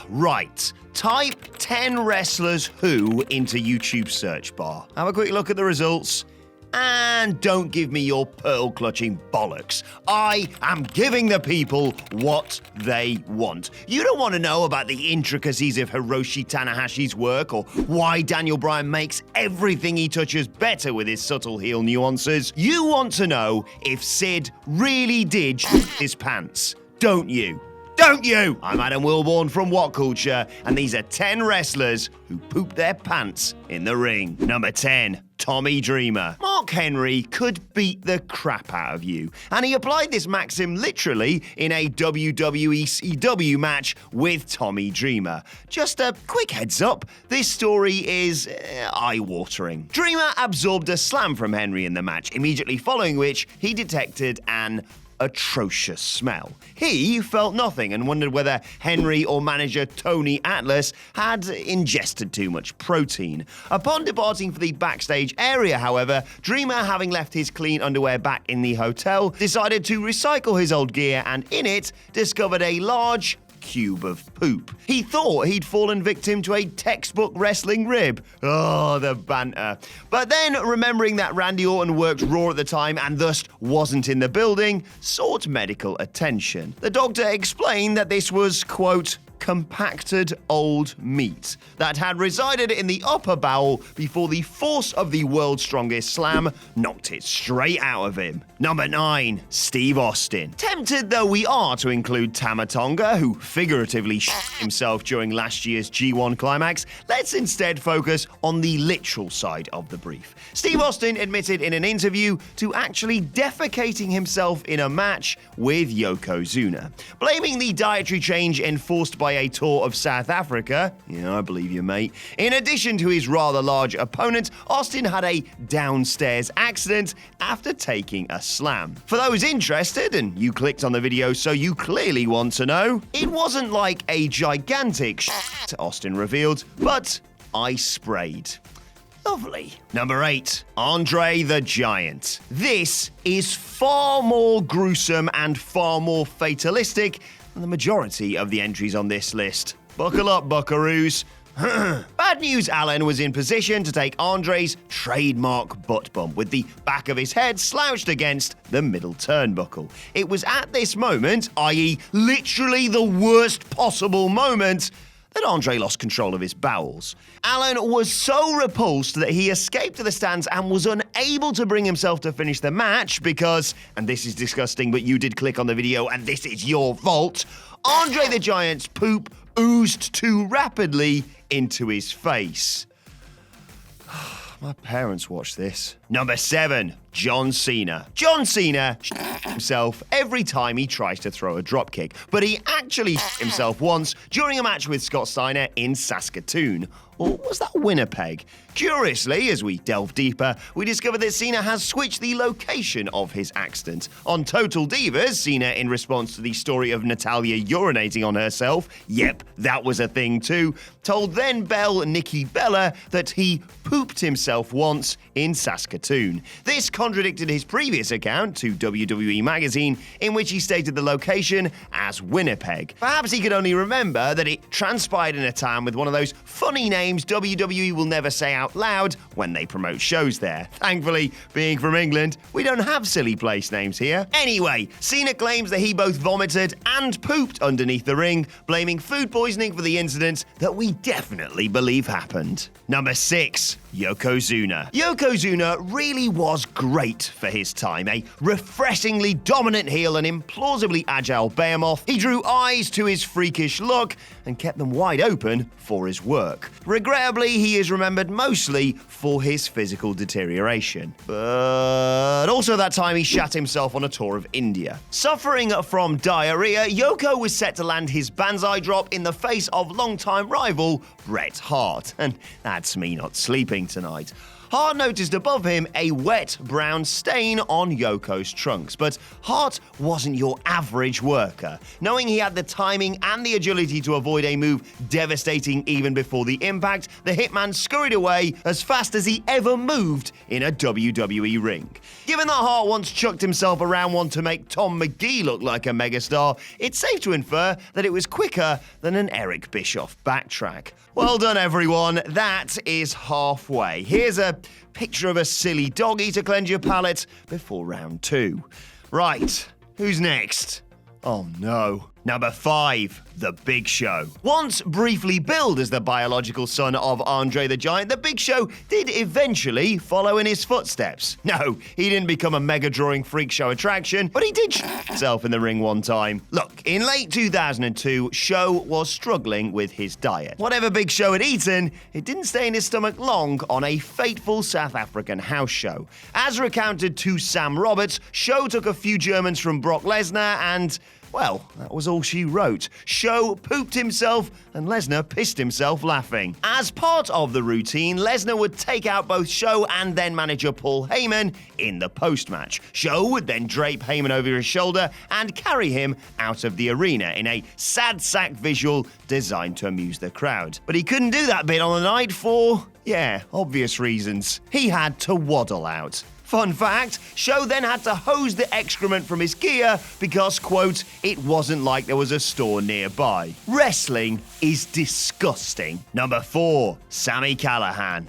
Right. Type 10 wrestlers who into YouTube search bar. Have a quick look at the results. And don't give me your pearl-clutching bollocks. I am giving the people what they want. You don't want to know about the intricacies of Hiroshi Tanahashi's work or why Daniel Bryan makes everything he touches better with his subtle heel nuances. You want to know if Sid really did his pants, don't you? Don't you? I'm Adam Wilborn from What Culture, and these are 10 wrestlers who poop their pants in the ring. Number 10. Tommy Dreamer. Mark Henry could beat the crap out of you, and he applied this maxim literally in a WWE CW match with Tommy Dreamer. Just a quick heads up, this story is eye-watering. Dreamer absorbed a slam from Henry in the match, immediately following which he detected an atrocious smell. He felt nothing and wondered whether Henry or manager Tony Atlas had ingested too much protein. Upon departing for the backstage area, however, Dreamer, having left his clean underwear back in the hotel, decided to recycle his old gear and in it discovered a large cube of poop. He thought he'd fallen victim to a textbook wrestling rib. Oh, the banter. But then, remembering that Randy Orton worked Raw at the time and thus wasn't in the building, sought medical attention. The doctor explained that this was, quote, compacted old meat that had resided in the upper bowel before the force of the world's strongest slam knocked it straight out of him. Number 9. Steve Austin. Tempted though we are to include Tama Tonga, who figuratively himself during last year's G1 climax, let's instead focus on the literal side of the brief. Steve Austin admitted in an interview to actually defecating himself in a match with Yokozuna, blaming the dietary change enforced by a tour of South Africa. Yeah, I believe you, mate. In addition to his rather large opponent, Austin had a downstairs accident after taking a slam. For those interested, and you clicked on the video so you clearly want to know, it wasn't like a gigantic shit, Austin revealed, but I sprayed. Lovely. Number 8. Andre the Giant. This is far more gruesome and far more fatalistic than the majority of the entries on this list. Buckle up, buckaroos. Bad news, Allen was in position to take Andre's trademark butt bump with the back of his head slouched against the middle turnbuckle. It was at this moment, i.e. literally the worst possible moment, that Andre lost control of his bowels. Allen was so repulsed that he escaped to the stands and was unable to bring himself to finish the match because, and this is disgusting, but you did click on the video and this is your fault, Andre the Giant's poop oozed too rapidly into his face. My parents watched this. Number 7. John Cena. John Cena himself every time he tries to throw a dropkick, but he actually himself once during a match with Scott Steiner in Saskatoon. Or was that Winnipeg? Curiously, as we delve deeper, we discover that Cena has switched the location of his accident. On Total Divas, Cena, in response to the story of Natalya urinating on herself, yep, that was a thing too, told then Belle Nikki Bella that he pooped himself once in Saskatoon. This contradicted his previous account to WWE Magazine, in which he stated the location as Winnipeg. Perhaps he could only remember that it transpired in a town with one of those funny names WWE will never say out loud when they promote shows there. Thankfully, being from England, we don't have silly place names here. Anyway, Cena claims that he both vomited and pooped underneath the ring, blaming food poisoning for the incident that we definitely believe happened. Number 6. Yokozuna. Yokozuna really was great for his time, a refreshingly dominant heel and implausibly agile behemoth. He drew eyes to his freakish look and kept them wide open for his work. Regrettably, he is remembered mostly for his physical deterioration. But also that time he shat himself on a tour of India. Suffering from diarrhea, Yoko was set to land his Banzai drop in the face of longtime rival Bret Hart. And that's me not sleeping tonight. Hart noticed above him a wet brown stain on Yoko's trunks, but Hart wasn't your average worker. Knowing he had the timing and the agility to avoid a move devastating even before the impact, the Hitman scurried away as fast as he ever moved in a WWE ring. Given that Hart once chucked himself around one to make Tom McGee look like a megastar, it's safe to infer that it was quicker than an Eric Bischoff backtrack. Well done, everyone. That is halfway. Here's a picture of a silly doggy to cleanse your palate before round 2. Right, who's next? Oh no. Number 5, The Big Show. Once briefly billed as the biological son of Andre the Giant, The Big Show did eventually follow in his footsteps. No, he didn't become a mega-drawing freak show attraction, but he did himself in the ring one time. Look, in late 2002, Show was struggling with his diet. Whatever Big Show had eaten, it didn't stay in his stomach long on a fateful South African house show. As recounted to Sam Roberts, Show took a few Germans from Brock Lesnar and, well, that was all she wrote. Show pooped himself and Lesnar pissed himself laughing. As part of the routine, Lesnar would take out both Show and then manager Paul Heyman in the post-match. Show would then drape Heyman over his shoulder and carry him out of the arena in a sad sack visual designed to amuse the crowd. But he couldn't do that bit on the night for, yeah, obvious reasons. He had to waddle out. Fun fact, Show then had to hose the excrement from his gear because, quote, it wasn't like there was a store nearby. Wrestling is disgusting. Number 4, Sami Callihan.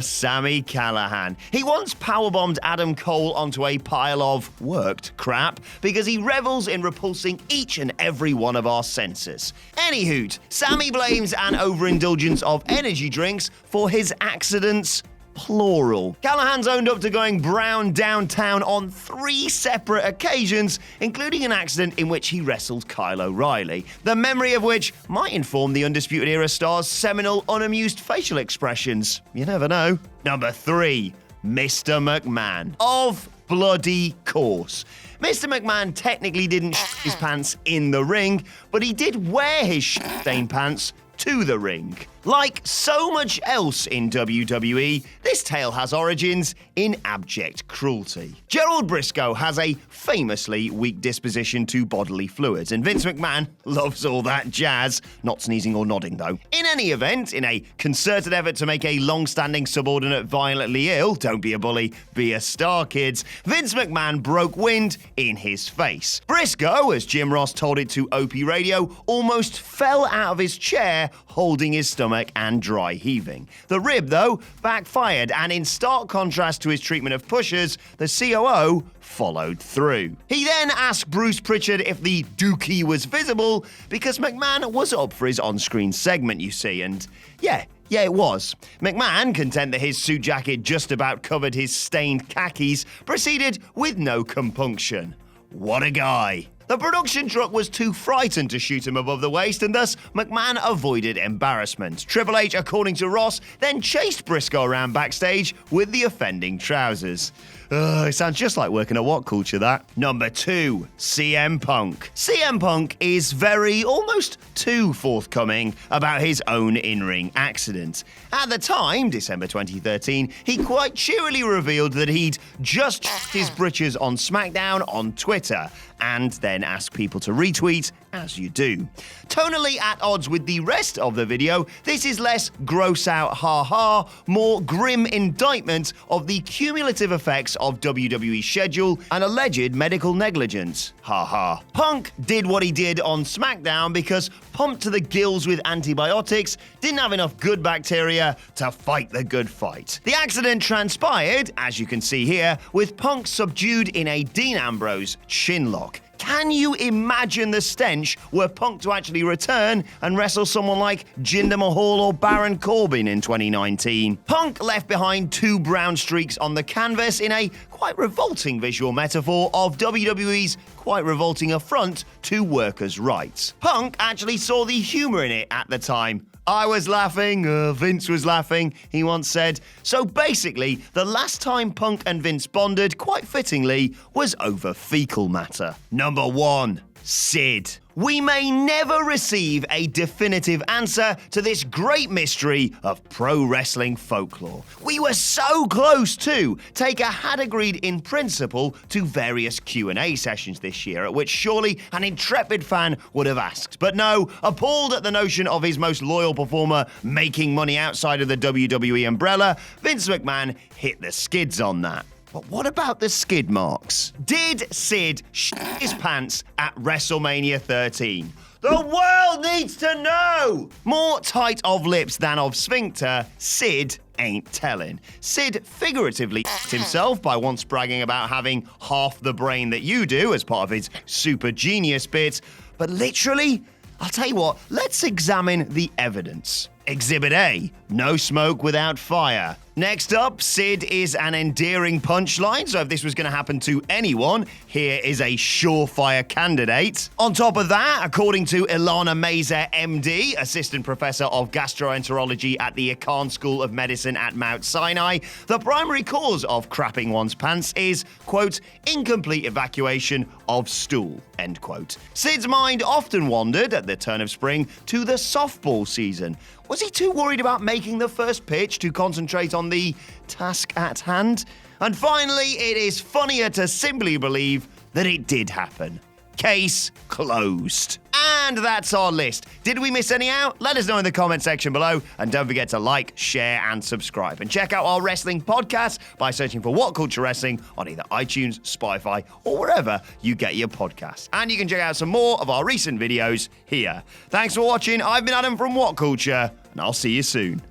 Sami Callihan. He once powerbombed Adam Cole onto a pile of worked crap because he revels in repulsing each and every one of our senses. Anyhoot, Sami blames an overindulgence of energy drinks for his accidents. Plural. Callahan's owned up to going brown downtown on 3 separate occasions, including an accident in which he wrestled Kyle O'Reilly, the memory of which might inform the Undisputed Era star's seminal unamused facial expressions. You never know. Number 3, Mr. McMahon. Of bloody course. Mr. McMahon technically didn't his pants in the ring, but he did wear his stained pants to the ring. Like so much else in WWE, this tale has origins in abject cruelty. Gerald Briscoe has a famously weak disposition to bodily fluids, and Vince McMahon loves all that jazz, not sneezing or nodding though. In any event, in a concerted effort to make a long-standing subordinate violently ill, don't be a bully, be a star, kids, Vince McMahon broke wind in his face. Briscoe, as Jim Ross told it to OP Radio, almost fell out of his chair holding his stomach and dry heaving. The rib, though, backfired, and in stark contrast to his treatment of pushers, the COO followed through. He then asked Bruce Pritchard if the dookie was visible, because McMahon was up for his on-screen segment, you see, and yeah, it was. McMahon, content that his suit jacket just about covered his stained khakis, proceeded with no compunction. What a guy. The production truck was too frightened to shoot him above the waist, and thus McMahon avoided embarrassment. Triple H, according to Ross, then chased Briscoe around backstage with the offending trousers. It sounds just like working at What Culture, that. Number 2, CM Punk. CM Punk is very, almost too forthcoming about his own in-ring accident. At the time, December 2013, he quite cheerily revealed that he'd just his britches on SmackDown on Twitter, and then asked people to retweet, as you do. Tonally at odds with the rest of the video, this is less gross out ha-ha, more grim indictment of the cumulative effects of WWE's schedule and alleged medical negligence. Ha-ha. Punk did what he did on SmackDown because, pumped to the gills with antibiotics, didn't have enough good bacteria to fight the good fight. The accident transpired, as you can see here, with Punk subdued in a Dean Ambrose chinlock. Can you imagine the stench were Punk to actually return and wrestle someone like Jinder Mahal or Baron Corbin in 2019? Punk left behind 2 brown streaks on the canvas in a quite revolting visual metaphor of WWE's quite revolting affront to workers' rights. Punk actually saw the humour in it at the time. I was laughing, Vince was laughing, he once said. So basically, the last time Punk and Vince bonded, quite fittingly, was over fecal matter. Number 1. Sid. We may never receive a definitive answer to this great mystery of pro wrestling folklore. We were so close to take a had agreed in principle to various Q&A sessions this year, at which surely an intrepid fan would have asked. But no, appalled at the notion of his most loyal performer making money outside of the WWE umbrella, Vince McMahon hit the skids on that. But what about the skid marks? Did Sid shit his pants at WrestleMania 13? The world needs to know! More tight of lips than of sphincter, Sid ain't telling. Sid figuratively himself by once bragging about having half the brain that you do as part of his super genius bit, but literally, I'll tell you what, let's examine the evidence. Exhibit A, no smoke without fire. Next up, Sid is an endearing punchline, so if this was going to happen to anyone, here is a surefire candidate. On top of that, according to Ilana Mazer, MD, Assistant Professor of Gastroenterology at the Icahn School of Medicine at Mount Sinai, the primary cause of crapping one's pants is, quote, incomplete evacuation of stool, end quote. Sid's mind often wandered, at the turn of spring, to the softball season. Was he too worried about making the first pitch to concentrate on the task at hand? And finally, it is funnier to simply believe that it did happen. Case closed. And that's our list. Did we miss any out? Let us know in the comment section below. And don't forget to like, share, and subscribe. And check out our wrestling podcast by searching for What Culture Wrestling on either iTunes, Spotify, or wherever you get your podcasts. And you can check out some more of our recent videos here. Thanks for watching. I've been Adam from What Culture, and I'll see you soon.